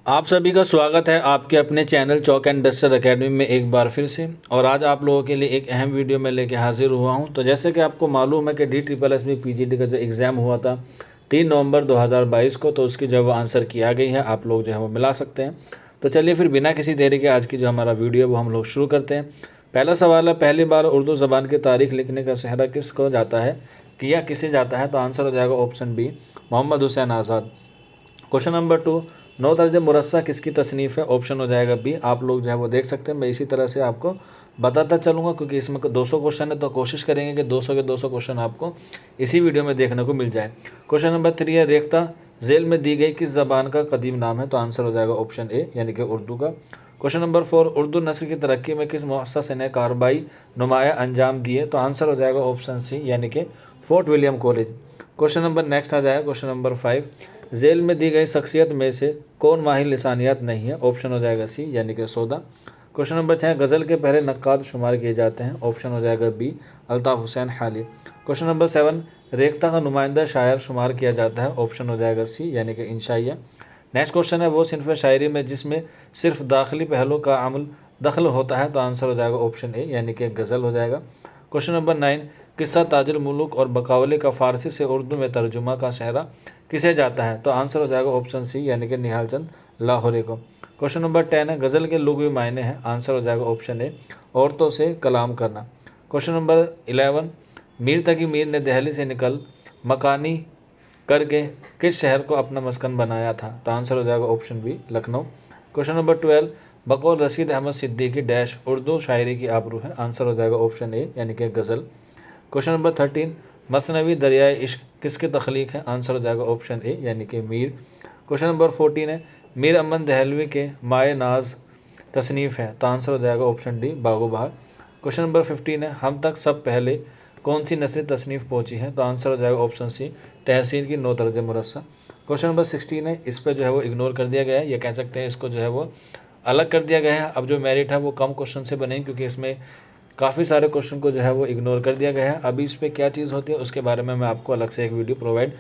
आप सभी का स्वागत है आपके अपने channel chalk and duster academy में एक बार फिर से। और आज आप लोगों के लिए एक अहम वीडियो में लेके हाजिर हुआ हूं। तो जैसे कि आपको मालूम है कि DSSS PGT का जो एग्ज़ाम हुआ था 3 नवंबर 2022 को, तो उसकी जो है आंसर की आ गई है, आप लोग जो है वो मिला सकते हैं। तो चलिए फिर बिना किसी देरी के आज की जो हमारा वीडियो वो हम लोग शुरू करते हैं। पहला सवाल है, पहली बार उर्दू ज़बान की तारीख लिखने का सेहरा किसको जाता है कि या किसे जाता है? तो आंसर हो जाएगा ऑप्शन बी, मोहम्मद हुसैन आज़ाद। क्वेश्चन नंबर 2, नौ दर्ज मुरस्सा किसकी तसनीफ़ है? ऑप्शन हो जाएगा बी। आप लोग जो है वो देख सकते हैं, मैं इसी तरह से आपको बताता चलूँगा क्योंकि इसमें 200 क्वेश्चन है, तो कोशिश करेंगे कि 200 के 200 क्वेश्चन आपको इसी वीडियो में देखने को मिल जाए। क्वेश्चन नंबर 3 है, रेख्ता झेल में दी गई किस ज़बान का कदीम नाम है? तो आंसर हो जाएगा ऑप्शन ए, यानी कि उर्दू का। क्वेश्चन नंबर 4, उर्दू नस्ल की तरक्की में किस मुअस्ससे ने कार्रवाई नुमाया अंजाम दिए? तो आंसर हो जाएगा ऑप्शन सी, यानी कि Fort William college. Question number next आ जाएगा क्वेश्चन नंबर 5, झेल में दी गई शख्सियत में से कौन माहिर लिसानियात नहीं है? ऑप्शन हो जाएगा सी, यानी कि सौदा। क्वेश्चन नंबर 6, गज़ल के पहले नक्काद शुमार किए जाते हैं? ऑप्शन हो जाएगा बी, अल्ताफ़ हुसैन हाली। क्वेश्चन नंबर 7, रेख्ता का नुमाइंदा शायर शुमार किया जाता है? ऑप्शन हो जाएगा सी, यानी कि इंशाइया। नेक्स्ट क्वेश्चन है, वो सिनफ शायरी में जिसमें सिर्फ दाखिली पहलू का अमल दखल होता है? तो आंसर हो जाएगा ऑप्शन ए, यानी कि गज़ल हो जाएगा। क्वेश्चन नंबर 9, किस्सा ताजुल मुलूक और बकावले का फ़ारसी से उर्दू में तर्जुमा का सेहरा किसे जाता है? तो आंसर हो जाएगा ऑप्शन सी, यानी कि निहाल चंद लाहौरी को। क्वेश्चन नंबर 10 है, गज़ल के लुग़वी मायने हैं? आंसर हो जाएगा ऑप्शन ए, औरतों से कलाम करना। क्वेश्चन नंबर 11, मीर तकी मीर ने दहली से निकल मकानी करके किस शहर को अपना मस्कन बनाया था? तो आंसर हो जाएगा option B, Lucknow. Question number 12, बकौल रशीद अहमद सिद्दीकी डैश उर्दू शायरी की आबरू है? आंसर हो जाएगा ऑप्शन ए, यानी कि गज़ल। क्वेश्चन नंबर 13, मसनवी दरियाए इश्क किसकी तख्लीक है? आंसर हो जाएगा ऑप्शन ए, यानी कि मीर। क्वेश्चन नंबर 14 है, मीर अमन दहलवी के माए नाज तसनीफ़ है? तो आंसर हो जाएगा ऑप्शन डी, बागो बहार। क्वेश्चन नंबर 15 है, हम तक सब पहले कौन सी नस्री तसनीफ़ पहुँची है? तो आंसर हो जाएगा ऑप्शन सी, तहसीन की 9 दर्ज मुरस्सा। क्वेश्चन नंबर 16 है, इस पर जो है वो इग्नोर कर दिया गया है, ये कह सकते हैं इसको जो है वो अलग कर दिया गया है। अब जो मेरिट है वो कम क्वेश्चन से बनेंगे क्योंकि इसमें काफ़ी सारे क्वेश्चन को जो है वो इग्नोर कर दिया गया है। अभी इस पर क्या चीज़ होती है उसके बारे में मैं आपको अलग से एक वीडियो प्रोवाइड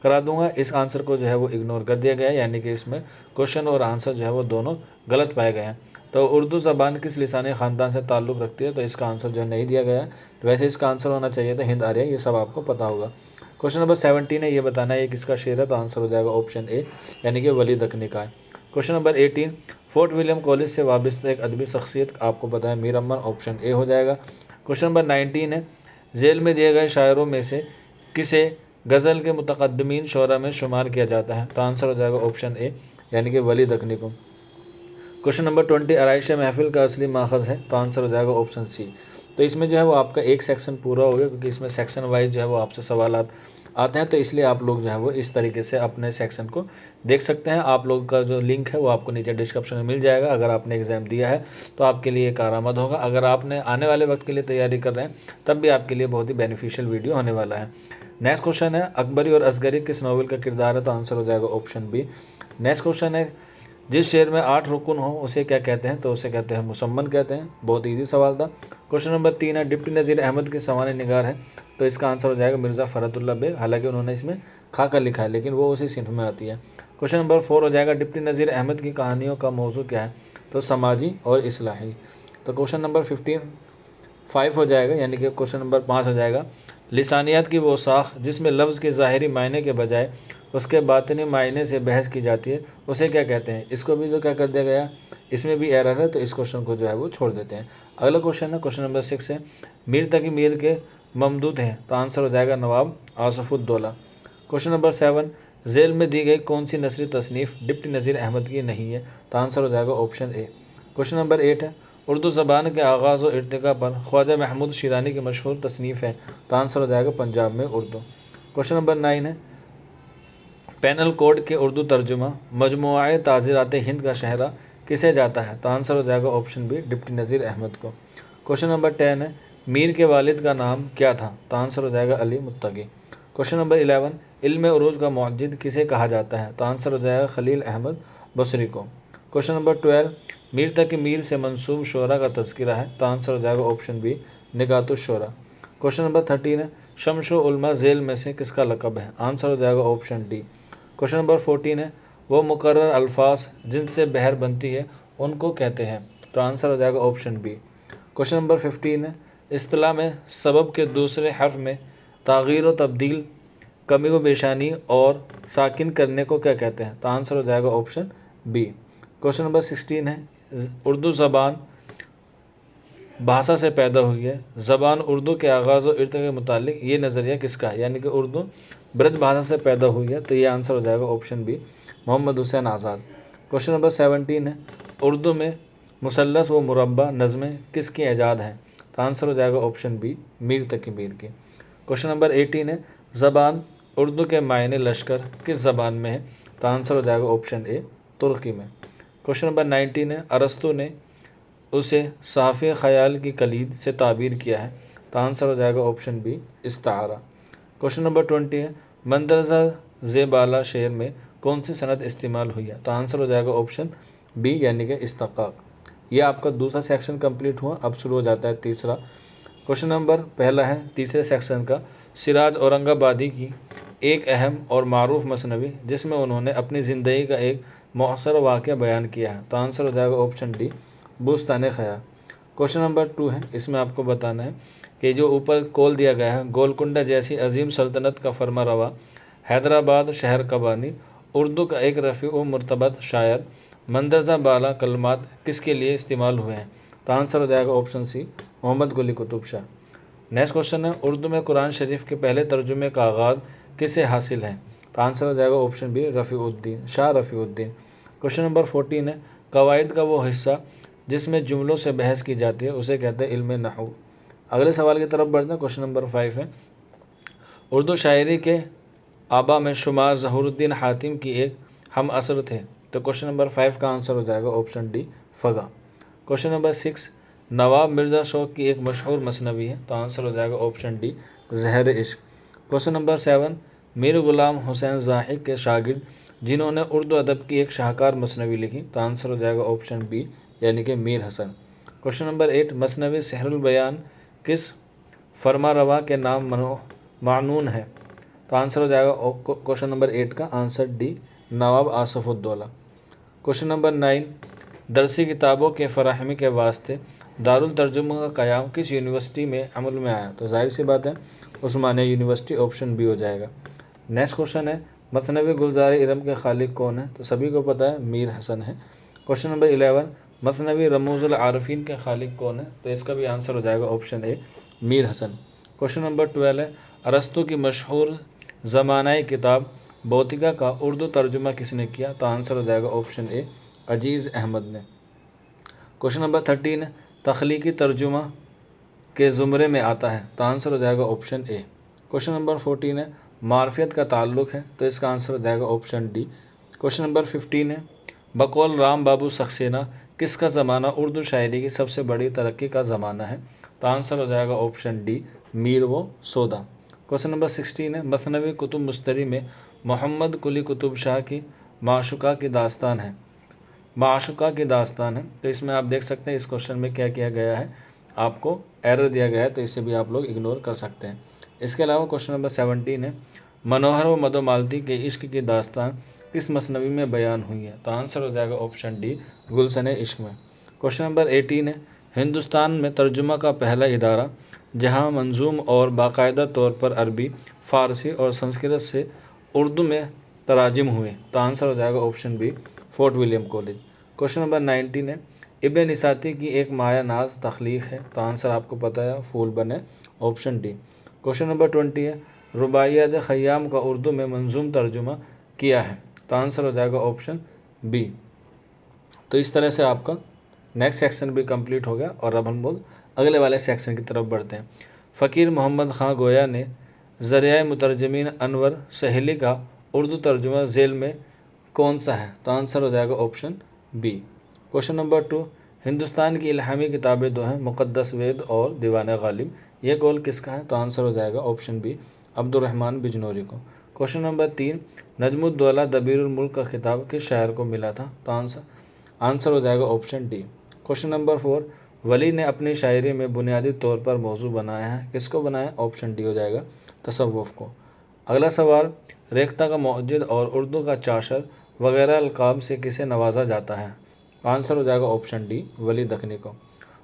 करा दूंगा। इस आंसर को जो है वो इग्नोर कर दिया गया है, यानी कि इसमें क्वेश्चन और आंसर जो है वो दोनों गलत पाए गए हैं। तो उर्दू ज़बान किस लिसानी ख़ानदान से ताल्लुक़ रखती है? तो इसका आंसर जो है नहीं दिया गया है। तो वैसे इसका आंसर होना चाहिए था हिंद आर्य, ये सब आपको पता होगा। क्वेश्चन नंबर 17 है, ये बताना है ये किसका शेर है? तो आंसर हो जाएगा ऑप्शन ए, यानी कि वली दक्कनी का है। Question number 18, fort William college से वाबस्ता एक अदबी शख्सियत आपको पता है? मीर अमन, ऑप्शन ए हो जाएगा। क्वेश्चन नंबर 19 है, झेल में दिए गए शायरों में से किसे गज़ल के मुतक़द्दिमीन शोरा में शुमार किया जाता है? तो आंसर हो जाएगा ऑप्शन ए, यानी कि वली दक्कनी को। क्वेश्चन नंबर 20, आराइश महफिल का असली माखज़ है? तो आंसर हो जाएगा ऑप्शन सी। तो इसमें जो है वो आपका एक सेक्शन पूरा हो गया क्योंकि इसमें सेक्शन वाइज जो है वो आपसे सवाल आते हैं, तो इसलिए आप लोग जो है वो इस तरीके से अपने सेक्शन को देख सकते हैं। आप लोग का जो लिंक है वो आपको नीचे डिस्क्रिप्शन में मिल जाएगा। अगर आपने एग्ज़ाम दिया है तो आपके लिए कारआमद होगा। अगर आपने आने वाले वक्त के लिए तैयारी कर रहे हैं तब भी आपके लिए बहुत ही बेनिफिशियल वीडियो होने वाला है। नेक्स्ट क्वेश्चन है, अकबरी और असगरी किस नावल का किरदार है? तो आंसर हो जाएगा ऑप्शन बी। नेक्स्ट क्वेश्चन है, जिस शेर में 8 रुकन हो उसे क्या कहते हैं? तो उसे कहते हैं मुसम्मन कहते हैं। बहुत ईजी सवाल था। क्वेश्चन नंबर 3 है, डिप्टी नज़ीर अहमद की सवाने निगार है? तो इसका आंसर हो जाएगा मिर्ज़ा फ़रतुल्लाह बेग। हालांकि उन्होंने इसमें खाकर लिखा है लेकिन वो उसी सिंफ में आती है। क्वेश्चन नंबर 4 हो जाएगा, डिप्टी नज़ीर अहमद की कहानियों का मौजू क्या है? तो समाजी और इस्लाही। तो क्वेश्चन नंबर 5 हो जाएगा, यानी कि क्वेश्चन नंबर 5 हो जाएगा, लिसानियात की वो साख जिसमें लफ्ज़ के ज़ाहिरी मायने के बजाय उसके बातिनी मायने से बहस की जाती है उसे क्या कहते हैं? इसको भी जो क्या कर दिया गया, इसमें भी एरर है, तो इस क्वेश्चन को जो है वो छोड़ देते हैं। अगला क्वेश्चन है, क्वेश्चन नंबर 6 है, मीर तकी मीर के ममदूद हैं? तो आंसर हो जाएगा नवाब आसफ़ुद्दौला। क्वेश्चन नंबर 7, झेल में दी गई कौन सी नस्री तसनीफ़ डिप्टी नज़ीर अहमद की नहीं है? तो आंसर हो जाएगा ऑप्शन ए। क्वेश्चन नंबर 8 है, उर्दू ज़बान के आगाज़ और इर्तिका पर ख्वाजा महमूद शिरानी की मशहूर तसनीफ़ है? तो आंसर हो जाएगा पंजाब में उर्दू। क्वेश्चन नंबर 9 है, पैनल कोड के उर्दू तर्जुमा मजमुआ ताज़ीरात हिंद का शहरा किसे जाता है? तो आंसर हो जाएगा ऑप्शन बी, डिप्टी नज़ीर अहमद को। क्वेश्चन नंबर 10 है, मीर के वालिद का नाम क्या था? तो आंसर हो जाएगा अली मुत्तकी। क्वेश्चन नंबर 11, इल्म उरूज का मुअज्जिद किसे कहा जाता है? तो आंसर हो जाएगा खलील अहमद बसरी को। क्वेश्चन नंबर 12, मीर तक मीर से मंसूब शोरा का तज़किरा है? तो आंसर हो जाएगा ऑप्शन बी, निगातुश्शोरा। क्वेश्चन नंबर 13 है, शम्स उलमा झेल में से किसका लक़ब है? आंसर हो जाएगा ऑप्शन डी। क्वेश्चन नंबर 14 है, वो मुकर्रर अल्फाज जिनसे बहर बनती है उनको कहते हैं। तो आंसर हो जाएगा ऑप्शन बी। क्वेश्चन नंबर 15 है, इस्तिलाह में सबब के दूसरे हर्फ में तागीर व तब्दील, कमी व बेशानी और साकिन करने को क्या कहते हैं? तो आंसर हो जाएगा ऑप्शन बी। क्वेश्चन नंबर 16 है, उर्दू ज़बान भाषा से पैदा हुई है, ज़बान उर्दू के आगाज़ और इर्द के मुतालिक ये नज़रिया किसका है? यानी कि उर्दू ब्रज भाषा से पैदा हुई है, तो ये आंसर हो जाएगा ऑप्शन बी, मोहम्मद हुसैन आज़ाद। क्वेश्चन नंबर 17 है, उर्दू में मुसल्लस व मुरब्बा नज़में किसकी ईजाद हैं? तो आंसर हो जाएगा ऑप्शन बी, मीर तकी मीर की। क्वेश्चन नंबर 18 है, ज़बान उर्दू के मायने लश्कर किस ज़बान में है? तो आंसर हो जाएगा ऑप्शन ए, तुर्की में। क्वेश्चन नंबर 19 है, अरस्तु ने उसे साफ़े ख़याल की कलीद से ताबीर किया है, तो आंसर हो जाएगा ऑप्शन बी, इस्तारा। क्वेश्चन नंबर 20 है, मंदरजा ज़ेबाला शेर में कौन सी सनद इस्तेमाल हुई है? तो आंसर हो जाएगा ऑप्शन बी, यानी कि इस्तक़ाक़। ये आपका दूसरा सेक्शन कंप्लीट हुआ। अब शुरू हो जाता है तीसरा। क्वेश्चन नंबर पहला है तीसरे सेक्शन का, सिराज औरंगाबादी की एक अहम और मारूफ मसनवी जिसमें उन्होंने अपनी ज़िंदगी का एक मौसर वाक़या बयान किया है, तो आंसर हो जाएगा ऑप्शन डी, बुस्तान ख़याल। क्वेश्चन नंबर 2 है, इसमें आपको बताना है कि जो ऊपर कॉल दिया गया है, गोलकुंडा जैसी अजीम सल्तनत का फरमा रवा, हैदराबाद शहर का बानी, उर्दू का एक रफ़ी व मुर्तबत शायर, मंदरजा बाला कलमात किसके लिए इस्तेमाल हुए हैं? तो आंसर हो जाएगा ऑप्शन सी, मोहम्मद कुली कुतुब शाह। नेक्स्ट क्वेश्चन है, उर्दू में कुरान शरीफ के पहले तर्जुमे का आगाज़ किसे हासिल है? तो आंसर हो जाएगा option B, Rafiuddin, Shah Rafiuddin. Question number 14 है, कवायद का वो हिस्सा जिसमें जुमलों से बहस की जाती है उसे कहते हैं इल्म नहू। अगले सवाल की तरफ बढ़ते हैं। क्वेश्चन नंबर 5 है, उर्दू शायरी के आबा में शुमार ज़हूरुद्दीन हातिम की एक हम असर थे, तो क्वेश्चन नंबर 5 का आंसर हो जाएगा ऑप्शन डी, फ़गा। क्वेश्चन नंबर 6, नवाब मिर्ज़ा शौक़ की एक मशहूर मसनवी है, तो आंसर हो जाएगा ऑप्शन डी, ज़हर इश्क। क्वेश्चन नंबर 7, मीर गुलाम हुसैन ज़ाहिद के शागिर्द जिन्होंने उर्दू अदब की एक शाहकार मसनवी लिखी, तो आंसर हो जाएगा ऑप्शन बी, यानी कि मीर हसन। क्वेश्चन नंबर 8, मसनवी सहरुल बयान किस फरमा रवा के नाम मानून है? तो आंसर हो जाएगा क्वेश्चन नंबर 8 का आंसर डी, नवाब आसफ़ुद्दौला। क्वेश्चन नंबर 9, दरसी किताबों के फराहमी के वास्ते दारुल तर्जुमा का क़याम किस यूनिवर्सिटी में अमल में आया? तो जाहिर सी बात है उस्मानिया यूनिवर्सिटी, ऑप्शन बी हो जाएगा। नेक्स्ट क्वेश्चन है, मसनवी गुलजार इरम के खालिक कौन है? तो सभी को पता है मीर हसन है। क्वेश्चन नंबर 11, मसनवी रमूज़ुल आरफीन के खालिक कौन है? तो इसका भी आंसर हो जाएगा option A, Mir Hasan. Question number 12 है, अरस्तु की मशहूर ज़मानाई किताब भौतिका का उर्दू तर्जुमा किसने किया? तो आंसर हो जाएगा ऑप्शन ए, अजीज़ अहमद ने। क्वेश्चन नंबर 13, तख्लीकी तर्जुमा के ज़ुमरे में आता है, तो आंसर हो जाएगा ऑप्शन ए। क्वेश्चन नंबर 14 है, मारफियत का ताल्लुक़ है, तो इसका आंसर हो जाएगा ऑप्शन डी। क्वेश्चन नंबर 15 है, बकौल राम बाबू सक्सेना किसका ज़माना उर्दू शायरी की सबसे बड़ी तरक्की का ज़माना है? तो आंसर हो जाएगा ऑप्शन डी, मीर व सौदा। क्वेश्चन नंबर 16 है, मसनवी कुतुब मुस्तरी में मोहम्मद कुली कुतुब शाह की माशुका की दास्तान है, माशुका की दास्तान है, तो इसमें आप देख सकते हैं इस क्वेश्चन में क्या किया गया है, आपको एरर दिया गया है, तो इसे भी आप लोग इग्नोर कर सकते हैं। इसके अलावा क्वेश्चन नंबर 17 है, मनोहर व मधुमालती के इश्क की दास्तान किस मसनवी में बयान हुई है? तो आंसर हो जाएगा ऑप्शन डी, गुलशन इश्क में। क्वेश्चन नंबर 18 है, हिंदुस्तान में तर्जुमा का पहला इदारा जहां मंजूम और बाकायदा तौर पर अरबी, फ़ारसी और संस्कृत से उर्दू में तराजिम हुए, तो आंसर हो जाएगा option B, Fort William college. Question number 19 है, इब्न निसाती की एक माया नाज तख्लीक है, तो आंसर आपको पता है फूल बने, ऑप्शन डी। क्वेश्चन नंबर 20 है, रुबाइयात ख़याम का उर्दू में मंजूम तर्जुमा किया है, तो आंसर हो जाएगा ऑप्शन बी। तो इस तरह से आपका नेक्स्ट सेक्शन भी कंप्लीट हो गया और अब हम लोग अगले वाले सेक्शन की तरफ बढ़ते हैं। फ़कीर मोहम्मद ख़ां गोया ने ज़रिया मुतरजमीन अनवर सहेली का उर्दू तर्जुमा झेल में कौन सा है? तो आंसर हो जाएगा option B. Question number 2, Hindustan की इल्हामी किताबें दो हैं, मुक़द्दस वेद और दीवान गालिब, ये कौल किसका है? तो आंसर हो जाएगा ऑप्शन बी, अब्दुर्रहमान बिजनौरी को। क्वेश्चन नंबर 3, नजमुद्दौला दबीरुल मुल्क का खिताब किस शायर को मिला था? तो आंसर हो जाएगा ऑप्शन डी। क्वेश्चन नंबर 4, वली ने अपनी शायरी में बुनियादी तौर पर मौजू बनाया है, किसको बनाया? ऑप्शन डी हो जाएगा, तसव्वुफ़ को। अगला सवाल, रेख्ता का मौजिद और उर्दू का चाशर वगैरह अलकाब से किसे नवाजा जाता है? आंसर हो जाएगा ऑप्शन डी, वली दखनी को।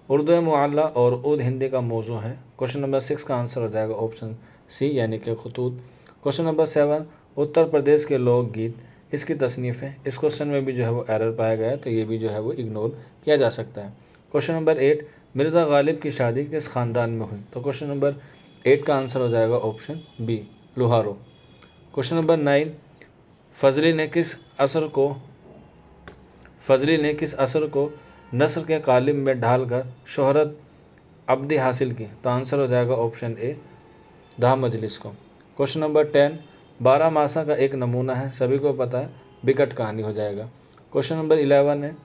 उर्दू मुअल्ला और उर्द हिंदी का मौजू है। क्वेश्चन नंबर 6 का आंसर हो जाएगा ऑप्शन सी यानी कि खतूत। क्वेश्चन नंबर 7, उत्तर प्रदेश के लोकगीत इसकी तसनीफ़ है। इस क्वेश्चन में भी जो है वो एरर पाया गया है, तो ये भी जो है वो इग्नोर किया जा सकता है। क्वेश्चन नंबर 8, मिर्ज़ा गालिब की शादी किस ख़ानदान में हुई? तो क्वेश्चन नंबर 8 का आंसर हो जाएगा option B, Loharu. Question number 9, Fazli ने किस असर को नस्र के कालिब में ढालकर शोहरत अब्दी हासिल की? तो आंसर हो जाएगा ऑप्शन ए, दा मजलिस को। क्वेश्चन नंबर 10, 12 मासा का एक नमूना है, सभी को पता है, बिकट कहानी हो जाएगा। क्वेश्चन नंबर 11 है,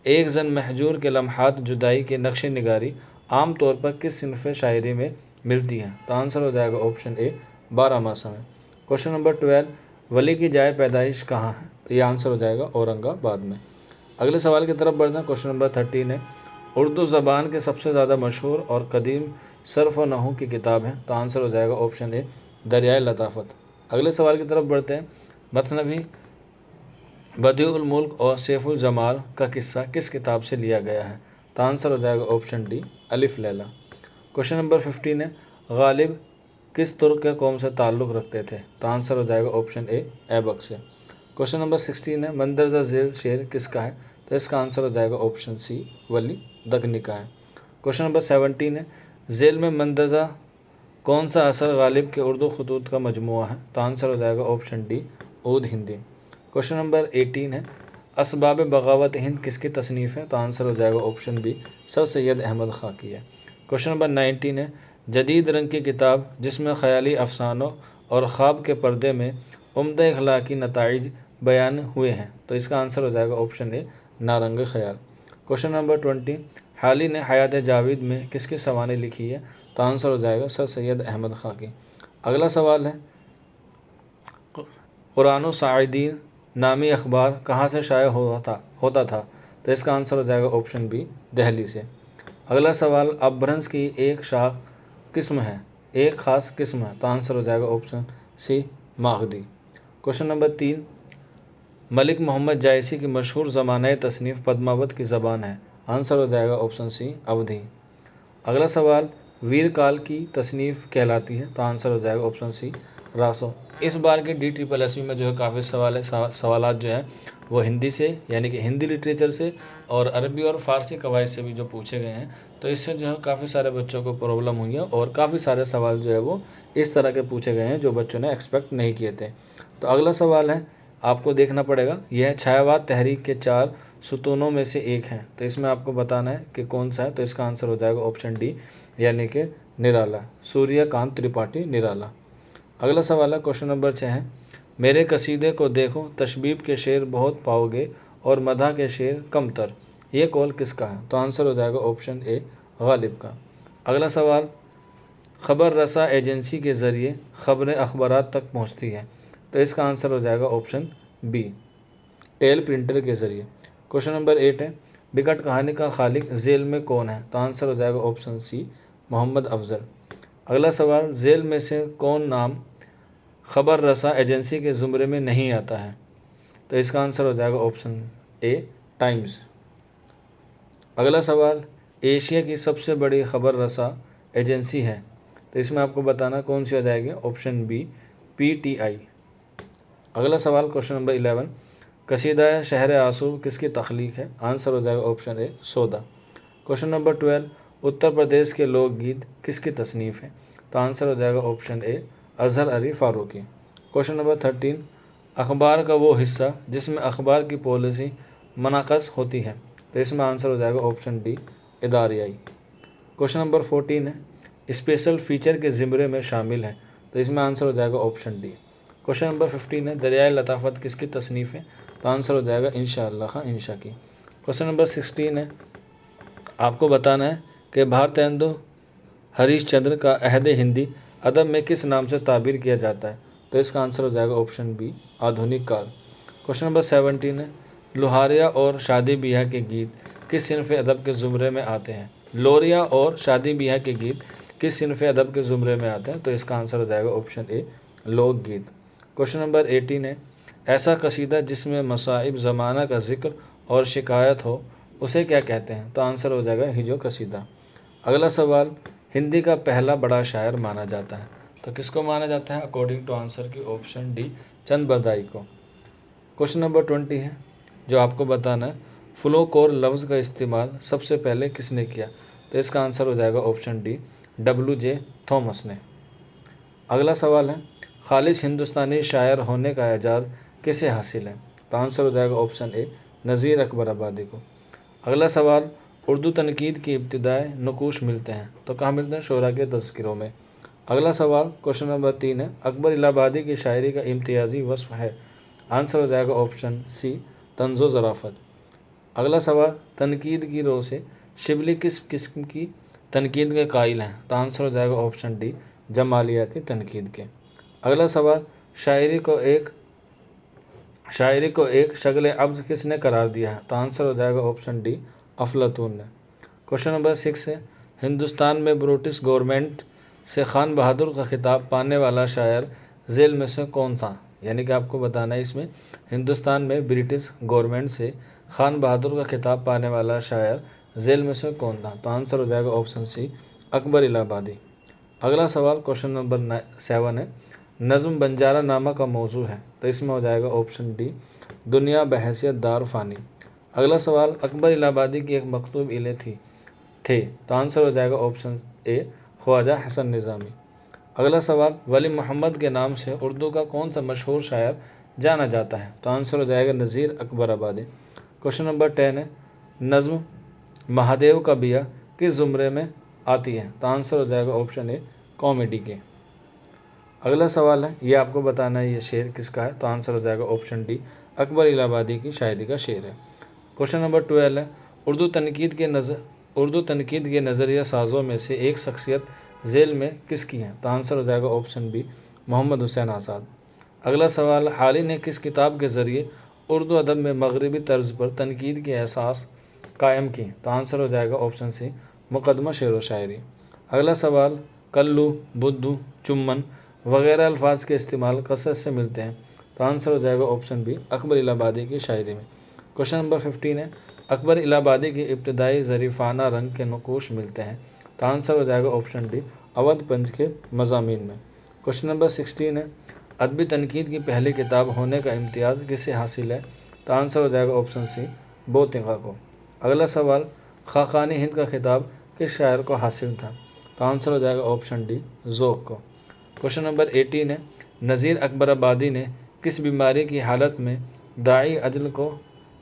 एक जन महजूर के लम्हात जुदाई के नक्श निगारी आम तौर पर किस सिनफ़ शायरी में मिलती है? तो आंसर हो जाएगा ऑप्शन ए, 12 मासा में। क्वेश्चन नंबर 12, वली की जाए पैदाइश कहाँ है? तो ये आंसर हो जाएगा औरंगाबाद में। अगले सवाल की तरफ बढ़ना। क्वेश्चन नंबर 13 है, उर्दू ज़बान के सबसे ज़्यादा मशहूर और कदीम सर्फ़ व नहू की किताब है? तो आंसर हो जाएगा ऑप्शन ए, दरियाए लताफ़त। अगले सवाल की तरफ बढ़ते हैं। मथनवी बदिउल मुल्क और सैफुल जमाल का किस्सा किस किताब से लिया गया है? तो आंसर हो जाएगा ऑप्शन डी, अलिफ लैला। क्वेश्चन नंबर 15 है, गालिब किस तुर्क के कौम से ताल्लुक़ रखते थे? तो आंसर हो जाएगा ऑप्शन ए, ऐबक से। क्वेश्चन नंबर 16 है, मंदरजा झेल शेर किसका है? तो इसका आंसर हो जाएगा ऑप्शन सी, वली दगनी का है। क्वेश्चन नंबर 17 है, झेल में मंदरजा कौन सा असर गालिब के उर्दू खतूत का मजमुआ है? तो आंसर हो जाएगा option D, Ood Hindi. Question number 18 है, असबाब बगावत हिंद किसकी तसनीफ़ है? तो आंसर हो जाएगा option B, sir Syed Ahmad Khan की है। क्वेश्चन नंबर 19 है, जदीद रंग की किताब जिसमें ख़याली अफसानों और ख्वाब के पर्दे में उम्दा अखलाकी नताइज बयान हुए हैं? तो इसका आंसर हो जाएगा ऑप्शन ए, नारंग ख्याल। क्वेश्चन नंबर 20, हाली ने हयात जावेद में किसकी सवानें लिखी है? तो आंसर हो जाएगा सर सैयद अहमद खां की। अगला सवाल है, कुरान साइदीन नामी अखबार कहाँ से शाया होता था? तो इसका आंसर हो जाएगा ऑप्शन बी, दिल्ली से। अगला सवाल, अपभ्रंश की एक शाख किस्म है, एक ख़ास किस्म है? तो आंसर हो जाएगा option C, Magadhi. Question number 3, Malik Muhammad Jayasi की मशहूर ज़माना तसनीफ़ पद्मावत की ज़बान है? आंसर हो जाएगा ऑप्शन सी, अवधी। अगला सवाल, वीर काल की तसनीफ़ कहलाती है? तो आंसर हो जाएगा ऑप्शन सी, रासो। इस बार के DSSB में जो है काफ़ी सवालात जो हैं वो हिंदी से यानी कि हिंदी लिटरेचर से और अरबी और फ़ारसी कवायद से भी जो पूछे गए हैं, तो इससे जो है काफ़ी सारे बच्चों को प्रॉब्लम हुई है और काफ़ी सारे सवाल जो है वो इस तरह के पूछे गए हैं जो बच्चों ने एक्सपेक्ट नहीं किए थे। तो अगला सवाल है, आपको देखना पड़ेगा, यह छायावाद तहरीक के 4 सुतूनों में से एक है, तो इसमें आपको बताना है कि कौन सा है। तो इसका आंसर हो जाएगा ऑप्शन डी यानी कि निराला, सूर्यकांत त्रिपाठी निराला। अगला सवाल है, क्वेश्चन नंबर 6 है, मेरे कसीदे को देखो तशबीब के शेर बहुत पाओगे और मदह के शेर कमतर, ये कौल किसका है? तो आंसर हो जाएगा ऑप्शन ए, गालिब का। अगला सवाल, ख़बर रसा एजेंसी के ज़रिए ख़बरें अखबारात तक पहुँचती हैं? तो इसका आंसर हो जाएगा ऑप्शन बी, टेल प्रिंटर के ज़रिए। क्वेश्चन नंबर 8 है, बिकट कहानी का खालिक झेल में कौन है? तो आंसर हो जाएगा ऑप्शन सी, मोहम्मद अफजल। अगला सवाल, झेल में से कौन नाम ख़बर रसा एजेंसी के ज़ुमरे में नहीं आता है? तो इसका आंसर हो जाएगा ऑप्शन ए, टाइम्स। अगला सवाल, एशिया की सबसे बड़ी ख़बर रसा एजेंसी है? तो इसमें आपको बताना कौन सी हो जाएगी? Option B, PTI। अगला सवाल, क्वेश्चन नंबर 11, कसीदा शहर आसूब किसकी तख्लीक है? आंसर हो जाएगा ऑप्शन ए, सौदा। क्वेश्चन नंबर 12, उत्तर प्रदेश के लोकगीत किसकी तसनीफ़ है? तो आंसर हो जाएगा ऑप्शन ए, अजहर अली फ़ारूकी। क्वेश्चन नंबर 13, अखबार का वो हिस्सा जिसमें अखबार की पॉलिसी मनाक़स होती है? तो इसमें आंसर हो जाएगा ऑप्शन डी, इदारियाई। क्वेश्चन नंबर 14 है, स्पेशल फ़ीचर के ज़िमरे में शामिल है? तो इसमें आंसर हो जाएगा ऑप्शन डी। क्वेश्चन नंबर 15 है, दरियाए लताफ़त किसकी तसनीफ़ है? तो आंसर हो जाएगा इंशाअल्लाह खां इंशा की। क्वेश्चन नंबर 16 है, आपको बताना है कि भारतेंदु हरीशचंद्र का अहद हिंदी अदब में किस नाम से ताबीर किया जाता है? तो इसका आंसर हो जाएगा ऑप्शन बी, आधुनिक काल। क्वेश्चन नंबर 17 है, लोहारिया और शादी ब्याह के गीत किस सिनफ़ अदब के ज़ुमरे में आते हैं? लोरिया और शादी ब्याह के गीत किस सिनफ़ अदब के ज़ुमरे में आते हैं? तो इसका आंसर हो जाएगा ऑप्शन ए, लोकगीत। क्वेश्चन नंबर 18 है, ऐसा कसीदा जिसमें मसाइब ज़माना का ज़िक्र और शिकायत हो उसे क्या कहते हैं? तो आंसर हो जाएगा हिजो कसीदा। अगला सवाल, हिंदी का पहला बड़ा शायर माना जाता है, तो किसको माना जाता है? अकॉर्डिंग टू आंसर की ऑप्शन डी, चंद बरदाई को। क्वेश्चन नंबर 20 है जो आपको बताना है, फ्लोकोर लफ्ज़ का इस्तेमाल सबसे पहले किसने किया? तो इसका आंसर हो जाएगा ऑप्शन डी, WJ थॉमस ने। अगला सवाल है, खालिश हिंदुस्तानी शायर होने का एजाज़ किसे हासिल है? तो आंसर हो जाएगा ऑप्शन ए, नज़ीर अकबर आबादी को। अगला सवाल, उर्दू तनकीद की इब्तिदाई नकूश मिलते हैं, तो कहाँ मिलते हैं? शोरा के तज़किरों में। अगला सवाल क्वेश्चन नंबर 3 है, अकबर इलाहाबादी की शायरी का इम्तियाज़ी वस्फ़ है? आंसर हो जाएगा ऑप्शन सी, तंज़ो ज़राफ़त। अगला सवाल, तनकीद की रो से शिबली किस किस्म की तनकीद के कायल हैं? तो आंसर हो जाएगा ऑप्शन डी, जमालियाती तनकीद के। अगला सवाल, शायरी को एक शक्ल अब्ज़ किसने करार दिया है? तो आंसर हो जाएगा ऑप्शन डी, अफलातून ने। क्वेश्चन नंबर 6 है, हिंदुस्तान में ब्रिटिश गवर्नमेंट से खान बहादुर का खिताब पाने वाला शायर झेल में से कौन था? यानी कि आपको बताना है इसमें, हिंदुस्तान में ब्रिटिश गवर्नमेंट से खान बहादुर का खिताब पाने वाला शायर झेल में से कौन था? तो आंसर हो जाएगा ऑप्शन सी, अकबर इलाहाबादी। अगला सवाल क्वेश्चन नंबर 7 है, नज़्म बंजारा नामा का मौजू है? तो इसमें हो जाएगा ऑप्शन डी, दुनिया बहैसियत दार फ़ानी। अगला सवाल, अकबर इलाहाबादी की एक मकतूब इले थे? तो आंसर हो जाएगा ऑप्शन ए, ख्वाजा हसन निज़ामी। अगला सवाल, वली मोहम्मद के नाम से उर्दू का कौन सा मशहूर शायर जाना जाता है? तो आंसर हो जाएगा नज़ीर अकबर आबादी। क्वेश्चन नंबर 10 है, नज़्म महादेव का बिया किस ज़ुमरे में आती है? तो आंसर हो जाएगा ऑप्शन ए, कॉमेडी के। अगला सवाल है, ये आपको बताना है ये शेर किसका है? तो आंसर हो जाएगा ऑप्शन डी, अकबर इलाहाबादी की शायरी का शेर है। क्वेश्चन नंबर 12 है, उर्दू तनकीद के नज़रिया साज़ों में से एक शख्सियत झेल में किसकी है? तो आंसर हो जाएगा ऑप्शन बी, मोहम्मद हुसैन आज़ाद। अगला सवाल, हाल ही ने किस किताब के ज़रिए उर्दू अदब में मगरबी तर्ज पर तनकीद के एहसास कायम की? तो आंसर हो जाएगा ऑप्शन सी, मुकदमा शेर व शायरी। अगला सवाल, कल्लू, बुद्धू, चुम्मन वगैरह अल्फाज के इस्तेमाल कसरत से मिलते हैं? तो आंसर हो जाएगा ऑप्शन बी, अकबर इलाहाबादी की शायरी में। क्वेश्चन नंबर 15 है, अकबर इलाहाबादी के इब्तदाई ज़रीफ़ाना रंग के नकूश मिलते हैं? तो आंसर हो जाएगा ऑप्शन डी, अवध पंच के मज़ामीन में। क्वेश्चन नंबर 16 है, अदबी तनकीद की पहली किताब होने का इम्तियाज़ किसे हासिल है? तो आंसर हो जाएगा ऑप्शन सी, बोतिका को। अगला सवाल, खाकानी हिंद का खिताब किस शायर को हासिल था? तो आंसर हो जाएगा ऑप्शन डी, ज़ौक़ को। क्वेश्चन नंबर 18 है, नज़ीर अकबर आबादी ने किस बीमारी की हालत में दाई अजल को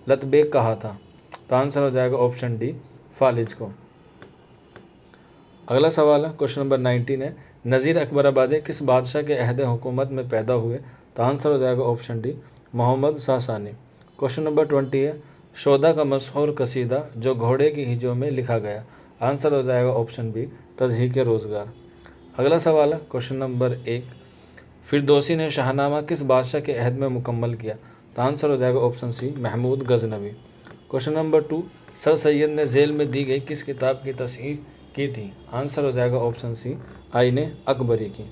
लतबेक कहा था? तो आंसर हो जाएगा ऑप्शन डी, फालिज को। अगला सवाल है क्वेश्चन नंबर 19 है, नज़ीर अकबर आबादी किस बादशाह के अहद हुकूमत में पैदा हुए? तो आंसर हो जाएगा option D, Mohammad Sasani. Question number 20 है, शोधा का मशहूर कसीदा जो घोड़े की हिजों में लिखा गया? आंसर हो जाएगा ऑप्शन बी, तज़हीक रोज़गार। अगला सवाल है क्वेश्चन नंबर 1, फिरदौसी ने शाहनामा किस बादशाह के अहद में मुकम्मल किया? तो आंसर हो जाएगा option C, Mahmud Ghaznavi. Question number 2, sir Syed ने झेल में दी गई किस किताब की तस्हीह की थी? आंसर हो जाएगा ऑप्शन सी, आईने अकबरी की।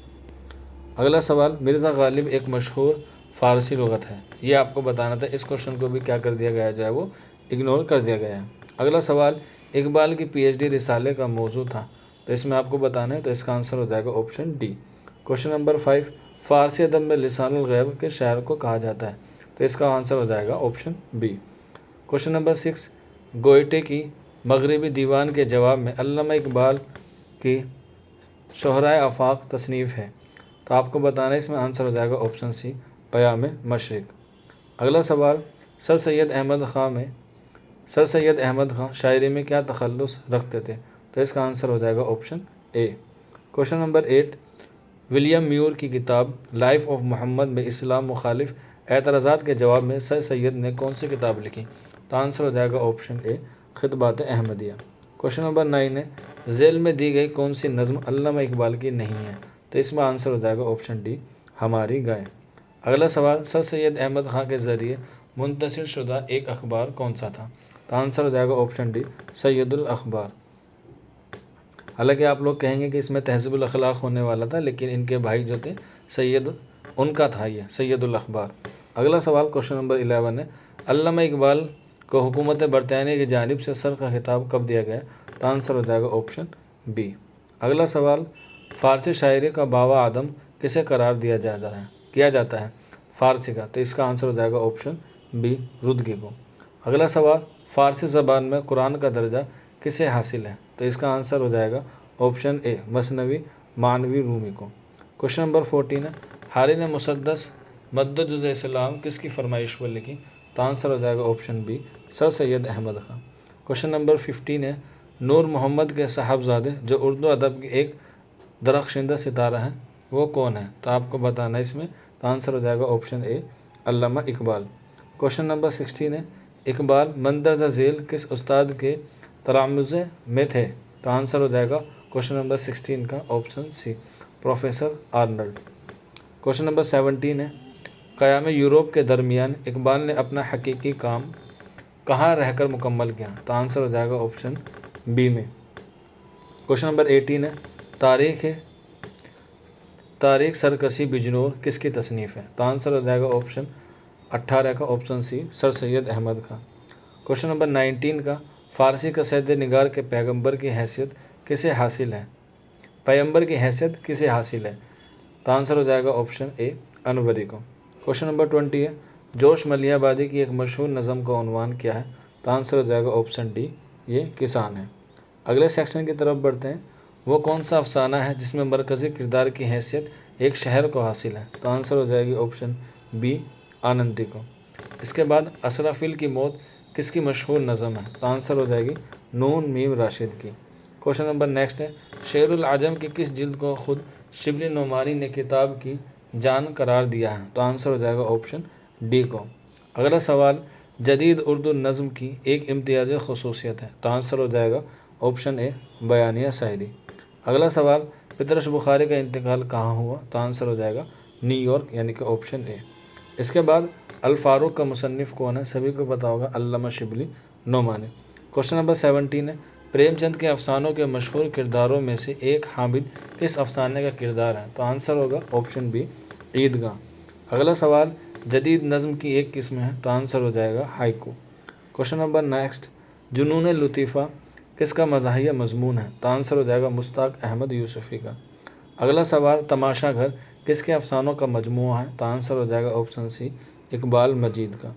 अगला सवाल, मिर्ज़ा गालिब एक मशहूर फ़ारसी लुग़त है, ये आपको बताना था। इस क्वेश्चन को भी क्या कर दिया गया, जो है वो इग्नोर कर दिया गया है। अगला सवाल, इकबाल की PhD रिसाले का मौजू था, तो इसमें आपको बताना है, तो इसका आंसर हो जाएगा ऑप्शन डी। क्वेश्चन नंबर 5, फ़ारसी अदब में लिसानुल गैब के शायर को कहा जाता है? तो इसका आंसर हो जाएगा option B. Question number 6, Goethe की मगरिबी दीवान के जवाब में अल्लामा इकबाल की शोहराए आफाक तसनीफ़ है? तो आपको बताना है, इसमें आंसर हो जाएगा ऑप्शन सी, पयाम मशरिक। अगला सवाल, सर सैयद अहमद ख़ान शायरी में क्या तखल्लुस रखते थे? तो इसका आंसर हो जाएगा option A. Question number 8, William Muir की किताब लाइफ ऑफ मोहम्मद में इस्लाम मुखालिफ एतराज़ात के जवाब में सर सैयद ने कौन सी किताब लिखी? तो आंसर हो जाएगा option A, Khitabat Ahmadiya. Question number 9 है, झेल में दी गई कौन सी नज़्म अल्लामा इकबाल की नहीं है? तो इसमें आंसर हो जाएगा ऑप्शन डी, हमारी गाय। अगला सवाल, सर सैयद अहमद ख़ान के ज़रिए मुंतशिर शुदा एक अखबार कौन सा था? तो आंसर हो जाएगा ऑप्शन डी, सैयदुल अखबार। हालांकि आप लोग कहेंगे कि इसमें तहज़ीबुल अखलाक होने वाला था, लेकिन इनके भाई जो थे सैयद, उनका था ये सैयदुल अखबार। अगला सवाल क्वेश्चन नंबर 11 है, अल्लामा इकबाल को हुकूमत बरतानिया की जानिब से सर का खिताब कब दिया गया? तो आंसर हो जाएगा ऑप्शन बी। अगला सवाल, फ़ारसी शायरी का बाबा आदम किसे करार किया जाता है फ़ारसी का? तो इसका आंसर हो जाएगा ऑप्शन बी, रुदगी को। अगला सवाल, फ़ारसी ज़बान में कुरान का दर्जा किसे हासिल है? तो इसका आंसर हो जाएगा ऑप्शन ए, मसनवी मानवी रूमी को। क्वेश्चन नंबर 14 है, हारिन मुसद्दस मद्दजुज़ इस्लाम किसकी फरमाइश पर लिखी? तो आंसर हो जाएगा option B, sir Syed Ahmad Khan. Question number 15 है, नूर मोहम्मद के साहबजादे जो उर्दू अदब के एक दरख्शिंदा सितारा है वो कौन है? तो आपको बताना है इसमें। तो आंसर हो जाएगा ऑप्शन ए, अल्लामा इकबाल। क्वेश्चन नंबर 16 है, इकबाल मंदरजा झेल किस उस्ताद के तलामुज़ में थे? तो आंसर हो जाएगा क्वेश्चन नंबर 16 का option C, professor Arnold. Question number 17 है, क़याम यूरोप के दरमियान इकबाल ने अपना हकीकी काम कहाँ रहकर मुकम्मल किया? तो आंसर हो जाएगा ऑप्शन बी में। क्वेश्चन नंबर 18 है, तारीख सरकशी बिजनौर किसकी तसनीफ़ है? तो आंसर हो जाएगा ऑप्शन 18 का option C, sir Syed Ahmad Khan. Question number 19 का, फ़ारसी कसीदे निगार के पैगंबर की हैसियत किसे हासिल है? पैगंबर की हैसियत किसे हासिल है? तो आंसर हो जाएगा ऑप्शन ए, अनवरी को। क्वेश्चन नंबर 20 है, जोश मलियाबादी की एक मशहूर नज़म का उन्वान क्या है? तो आंसर हो जाएगा ऑप्शन डी, ये किसान है। अगले सेक्शन की तरफ बढ़ते हैं, वो कौन सा अफसाना है जिसमें मरकज़ी किरदार की हैसियत एक शहर को हासिल है? तो आंसर हो जाएगी ऑप्शन बी, आनंदी को। इसके बाद असराफिल की मौत किसकी मशहूर नज़म है? तो आंसर हो जाएगी नून मीम राशिद की। क्वेश्चन नंबर नेक्स्ट है, शेरुल आजम की किस जिल्द को खुद शिबली नोमानी ने किताब की जान करार दिया है? तो आंसर हो जाएगा ऑप्शन डी को। अगला सवाल, जदीद उर्दू नज़म की एक इम्तियाज़ी खसूसियत है? तो आंसर हो जाएगा ऑप्शन ए, बयानिया शायरी। अगला सवाल, पितरश बुखारी का इंतकाल कहाँ हुआ? तो आंसर हो जाएगा न्यूयॉर्क, यानी कि ऑप्शन ए। इसके बाद अल फारूक का मुसन्निफ़ कौन है? सभी को पता होगा, अल्लामा शिबली नोमानी। क्वेश्चन नंबर 17 है, प्रेमचंद के अफसानों के मशहूर किरदारों में से एक हामिद किस अफसाने का किरदार है? तो आंसर होगा ऑप्शन बी, ईदगाह। अगला सवाल, जदीद नज़म की एक किस्म है? तो आंसर हो जाएगा हाइकू। क्वेश्चन नंबर नेक्स्ट, जुनून लतीफ़ा किसका मज़ाहिया मजमून है? तो आंसर हो जाएगा मुश्ताक अहमद यूसुफ़ी का। अगला सवाल, तमाशा घर किसके अफसानों का मजमूआ है? तो आंसर हो जाएगा ऑप्शन सी, इकबाल मजीद का।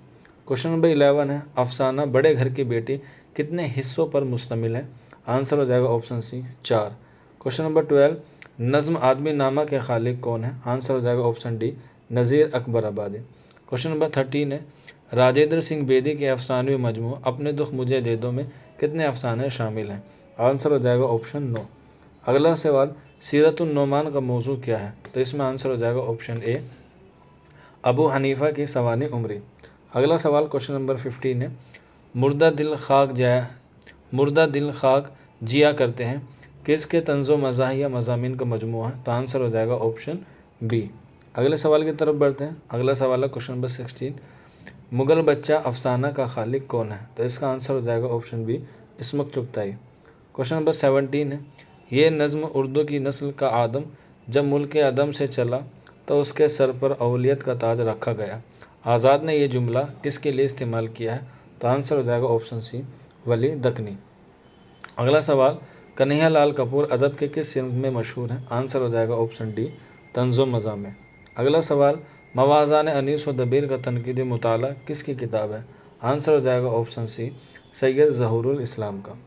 क्वेश्चन नंबर 11 है, अफसाना बड़े घर की बेटी कितने हिस्सों पर मुश्तमिल है? आंसर हो जाएगा ऑप्शन सी, 4। क्वेश्चन नंबर 12, नज़्म आदमी नामा के खालिक कौन है? आंसर हो जाएगा ऑप्शन डी, नज़ीर अकबर आबादी। क्वेश्चन नंबर 13 है, राजेंद्र सिंह बेदी के अफसानवी मजमू अपने दुख मुझे दे दो में कितने अफसाने शामिल हैं? आंसर हो जाएगा ऑप्शन नो। अगला सवाल, सीरतुन नोमान का मौजू क्या है? तो इसमें आंसर हो जाएगा ऑप्शन ए, अबू हनीफ़ा की सवानी उम्री। अगला सवाल क्वेश्चन नंबर 15 है, मुर्दा दिल खाक जिया करते हैं किसके तंज़ो मज़ाहिया मज़ामीन का मजमू है? तो आंसर हो जाएगा ऑप्शन बी। अगले सवाल की तरफ बढ़ते हैं। अगला सवाल है क्वेश्चन नंबर 16, मुग़ल बच्चा अफसाना का खालिक कौन है? तो इसका आंसर हो जाएगा option B, Ismat Chughtai. Question number 17 है, ये नज़्म उर्दू की नस्ल का आदम जब मुल्क अदम से चला तो उसके सर पर अवलियत का ताज रखा गया। आज़ाद ने यह जुमला किसके लिए इस्तेमाल किया है? तो आंसर हो जाएगा ऑप्शन सी, वली दकनी। अगला सवाल, कन्हैया लाल कपूर अदब के किस सिमत में मशहूर हैं? आंसर हो जाएगा ऑप्शन डी, तंज़ो मज़ा में। अगला सवाल, मवाज़ान अनीस व दबीर का तनकीदी मुताला किसकी किताब है? आंसर हो जाएगा ऑप्शन सी, सैयद ज़हूरुल इस्लाम का।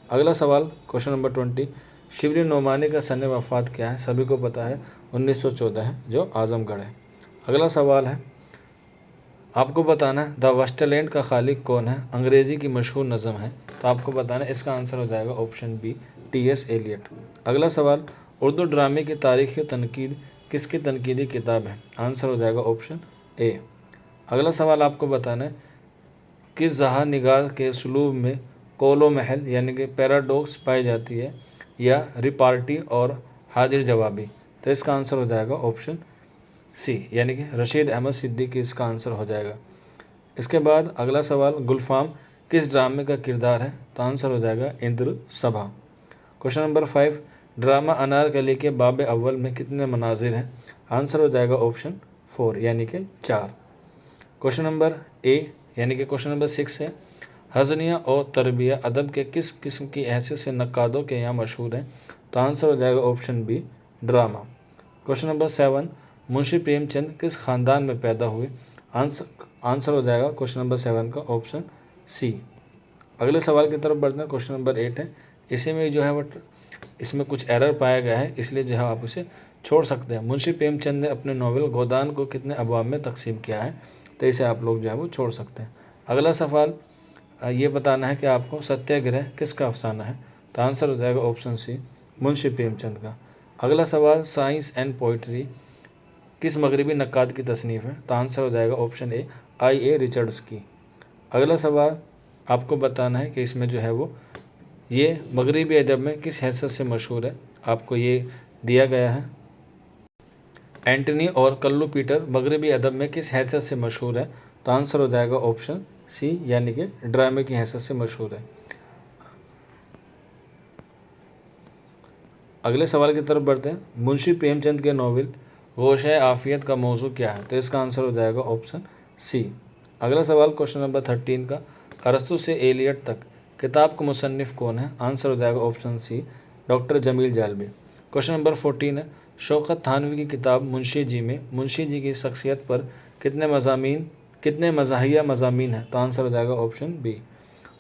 अगला सवाल क्वेश्चन नंबर 20, शिबली नोमानी का सन वफ़ात क्या है? सभी को पता है 1914 है, जो आज़मगढ़ है। अगला सवाल है, आपको बताना है द वेस्टलैंड का खालिक कौन है? अंग्रेज़ी की मशहूर नज़म है, तो आपको बताना है इसका आंसर हो जाएगा ऑप्शन बी, टी.एस. एलियट। अगला सवाल, उर्दू ड्रामे की तारीख़ व तनकीद किसकी तनकीदी किताब है? आंसर हो जाएगा ऑप्शन ए। अगला सवाल आपको बताना है, किस जहाँ निगार के सलूब में कौलो महल यानी कि पैराडॉक्स पाई जाती है या रिपार्टी और हाजिर जवाबी? तो इसका आंसर हो जाएगा ऑप्शन सी, यानी कि रशीद अहमद सिद्दीकी इसका आंसर हो जाएगा। इसके बाद अगला सवाल, गुलफाम किस ड्रामे का किरदार है? तो आंसर हो जाएगा इंद्र सभा। क्वेश्चन नंबर 5, ड्रामा अनारकली के बाब अव्वल में कितने मनाजिर हैं? आंसर हो जाएगा ऑप्शन 4, यानी कि 4। क्वेश्चन नंबर ए यानी कि क्वेश्चन नंबर 6 है, हज़निया और तरबिया अदब के किस किस्म की हैसियत से नक्कादों के यहाँ मशहूर हैं? तो आंसर हो जाएगा option B, drama. Question number 7, Munshi Premchand किस ख़ानदान में पैदा हुए? आंसर हो जाएगा क्वेश्चन नंबर 7 का ऑप्शन सी। अगले सवाल की तरफ बढ़ते हैं। क्वेश्चन नंबर 8 है, इसी में जो है वो इसमें कुछ एरर पाया गया है, इसलिए जो है आप इसे छोड़ सकते हैं। मुंशी प्रेमचंद ने अपने नॉवल गोदान को कितने अबवाब में तकसीम किया है? तो इसे आप लोग जो है वो छोड़ सकते हैं। अगला सवाल ये बताना है कि आपको सत्याग्रह किसका अफसाना है? तो आंसर हो जाएगा ऑप्शन सी, मुंशी प्रेमचंद का। अगला सवाल, साइंस एंड पोइट्री किस मगरबी नक्काद की तसनीफ़ है? तो आंसर हो जाएगा ऑप्शन ए, I.A. रिचर्ड्स की। अगला सवाल आपको बताना है कि इसमें जो है वो ये मगरबी अदब में किस हैसियत से मशहूर है? आपको ये दिया गया है, एंटनी और कल्लू पीटर मगरबी अदब में किस हैसियत से मशहूर है? तो आंसर हो जाएगा ऑप्शन सी, यानी कि ड्रामे की हैसियत से मशहूर है। अगले सवाल की तरफ बढ़ते हैं। मुंशी प्रेमचंद के नॉवल गोशे आफियत का मौजू क्या है? तो इसका आंसर हो जाएगा ऑप्शन सी। अगला सवाल क्वेश्चन नंबर 13 का, अरस्तु से एलियट तक किताब का मुसन्निफ कौन है? आंसर हो जाएगा option C, doctor Jameel Jalibi. Question number 14 है, शौकत थानवी की किताब मुंशी जी में मुंशी जी की शख्सियत पर कितने मज़ाहिया मज़ामीन हैं? तो आंसर हो जाएगा ऑप्शन बी।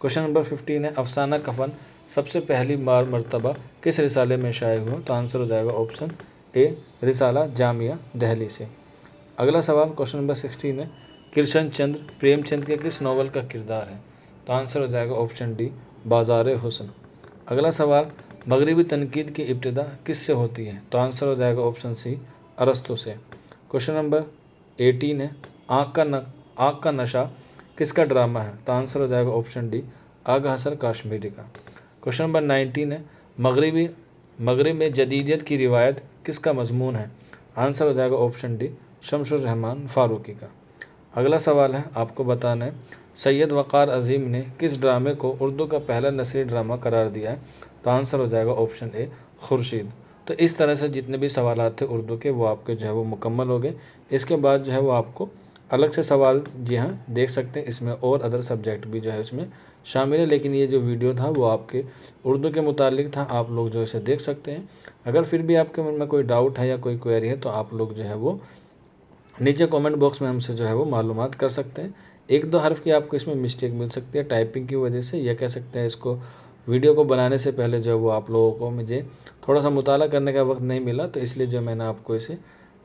क्वेश्चन नंबर 15 है, अफसाना कफन सबसे पहली बार मरतबा किस रिसाले में शाये हुआ? तो आंसर हो जाएगा ऑप्शन ए, रिसाला जामिया दिल्ली से। अगला सवाल क्वेश्चन नंबर 16 है, कृष्ण चंद्र प्रेमचंद के किस नावल का किरदार है? तो आंसर हो जाएगा ऑप्शन डी, बाज़ार हुस्न। अगला सवाल, मगरबी तनकीद की इब्तिदा किससे होती है? तो आंसर हो जाएगा ऑप्शन सी, अरस्तु से। क्वेश्चन नंबर 18 है, आँख का नशा किसका ड्रामा है? तो आंसर हो जाएगा ऑप्शन डी, आगा हसन काश्मीरी का। क्वेश्चन नंबर 19 है, मगरिब में जदीदियत की रिवायत किसका मजमून है? आंसर हो जाएगा ऑप्शन डी, शमसुर रहमान फारूकी का। अगला सवाल है, आपको बताना है, सैयद वक़ार अज़ीम ने किस ड्रामे को उर्दू का पहला नसरी ड्रामा करार दिया है? तो आंसर हो जाएगा ऑप्शन ए, खुर्शीद। तो इस तरह से जितने भी सवाल थे उर्दू के वो आपके जो है वो मुकम्मल हो गए। इसके बाद जो है वो आपको अलग से सवाल जी हाँ देख सकते हैं, इसमें और अदर सब्जेक्ट भी जो है इसमें शामिल है, लेकिन ये जो वीडियो था वो आपके उर्दू के मुतालिक था, आप लोग जो इसे देख सकते हैं। अगर फिर भी आपके मन में कोई डाउट है या कोई क्वेरी है तो आप लोग जो है वो नीचे कमेंट बॉक्स में हमसे जो है वो मालूमात कर सकते हैं। एक दो हर्फ की आपको इसमें मिस्टेक मिल सकती है टाइपिंग की वजह से, यह कह सकते हैं इसको वीडियो को बनाने से पहले जो है वो आप लोगों को मुझे थोड़ा सा मुताला करने का वक्त नहीं मिला, तो इसलिए जो मैंने आपको इसे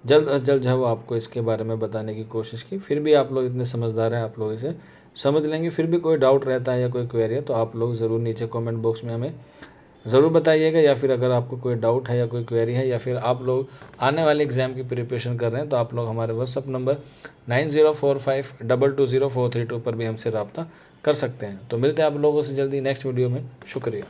जल्द अज जल्द जो है वो आपको इसके बारे में बताने की कोशिश की। फिर भी आप लोग इतने समझदार हैं, आप लोग इसे समझ लेंगे। फिर भी कोई डाउट रहता है या कोई क्वेरी है तो आप लोग ज़रूर नीचे कमेंट बॉक्स में हमें ज़रूर बताइएगा, या फिर अगर आपको कोई डाउट है या कोई क्वेरी है या फिर आप लोग आने वाले एग्ज़ाम की प्रिपरेशन कर रहे हैं तो आप लोग हमारे व्हाट्सअप नंबर 9045220432 पर भी हमसे रब्ता कर सकते हैं। तो मिलते हैं आप लोगों से जल्दी नेक्स्ट वीडियो में। शुक्रिया।